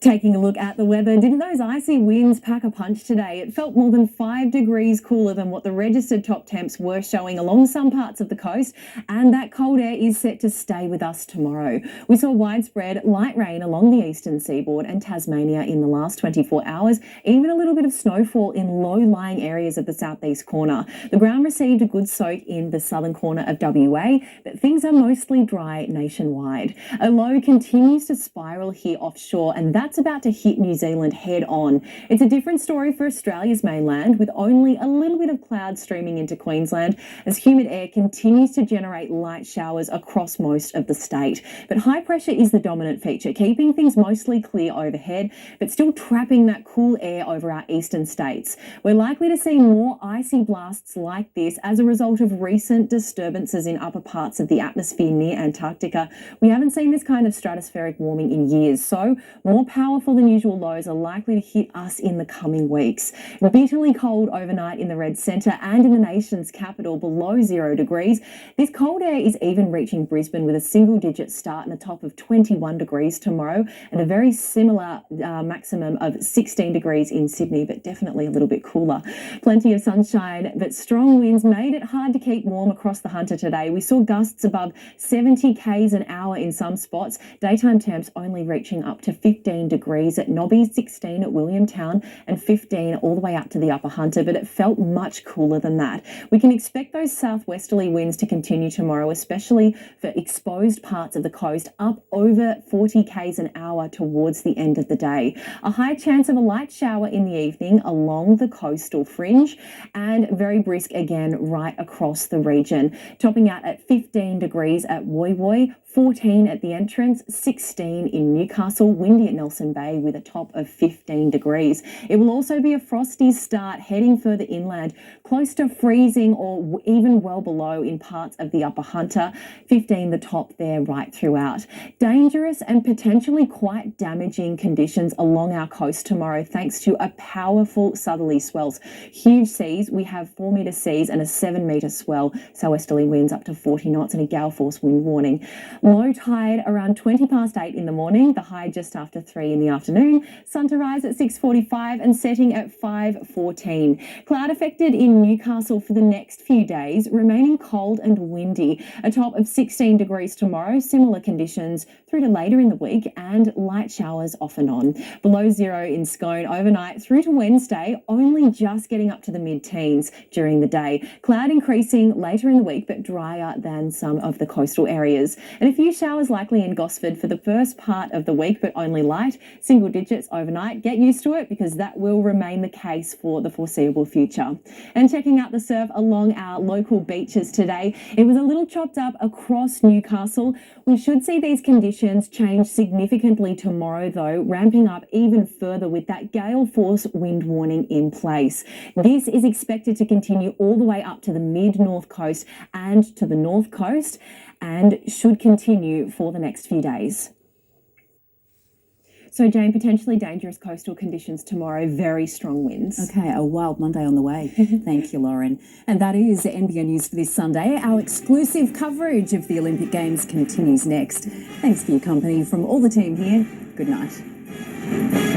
Taking a look at the weather, didn't those icy winds pack a punch today? It felt more than 5 degrees cooler than what the registered top temps were showing along some parts of the coast, and that cold air is set to stay with us tomorrow. We saw widespread light rain along the eastern seaboard and Tasmania in the last 24 hours, even a little bit of snowfall in low-lying areas of the southeast corner. The ground received a good soak in the southern corner of WA, but things are mostly dry nationwide. A low continues to spiral here offshore, and that's about to hit New Zealand head on. It's a different story for Australia's mainland, with only a little bit of cloud streaming into Queensland as humid air continues to generate light showers across most of the state. But high pressure is the dominant feature, keeping things mostly clear overhead, but still trapping that cool air over our eastern states. We're likely to see more icy blasts like this as a result of recent disturbances in upper parts of the atmosphere near Antarctica. We haven't seen this kind of stratospheric warming in years, so more powerful than usual lows are likely to hit us in the coming weeks. Bitterly cold overnight in the red centre and in the nation's capital below 0 degrees. This cold air is even reaching Brisbane with a single-digit start and a top of 21 degrees tomorrow and a very similar maximum of 16 degrees in Sydney, but definitely a little bit cooler. Plenty of sunshine, but strong winds made it hard to keep warm across the Hunter today. We saw gusts above 70 k's an hour in some spots. Daytime temps only reaching up to 15 degrees at Nobby, 16 at Williamtown and 15 all the way up to the Upper Hunter, but it felt much cooler than that. We can expect those southwesterly winds to continue tomorrow, especially for exposed parts of the coast, up over 40 k's an hour towards the end of the day. A high chance of a light shower in the evening along the coastal fringe and very brisk again right across the region, topping out at 15 degrees at Woy Woy, 14 at the entrance, 16 in Newcastle, windy at Nelson Bay with a top of 15 degrees. It will also be a frosty start heading further inland, close to freezing or even well below in parts of the Upper Hunter, 15 the top there right throughout. Dangerous and potentially quite damaging conditions along our coast tomorrow thanks to a powerful southerly swells. Huge seas, we have 4 metre seas and a 7 metre swell, southwesterly winds up to 40 knots and a gale force wind warning. Low tide around 20 past 8 in the morning, the high just after 3 in the afternoon, sun to rise at 6:45 and setting at 5:14. Cloud affected in Newcastle for the next few days, remaining cold and windy. A top of 16 degrees tomorrow, similar conditions through to later in the week and light showers off and on. Below 0 in Scone overnight through to Wednesday, only just getting up to the mid-teens during the day. Cloud increasing later in the week but drier than some of the coastal areas. And a few showers likely in Gosford for the first part of the week, but only light, single digits overnight. Get used to it because that will remain the case for the foreseeable future. And checking out the surf along our local beaches today, it was a little chopped up across Newcastle. We should see these conditions change significantly tomorrow though, ramping up even further with that gale force wind warning in place. This is expected to continue all the way up to the mid-north coast and to the north coast, and should continue for the next few days. So, Jane, potentially dangerous coastal conditions tomorrow, very strong winds. Okay, a wild Monday on the way. Thank you, Lauren. And that is NBN News for this Sunday. Our exclusive coverage of the Olympic Games continues next. Thanks for your company from all the team here. Good night.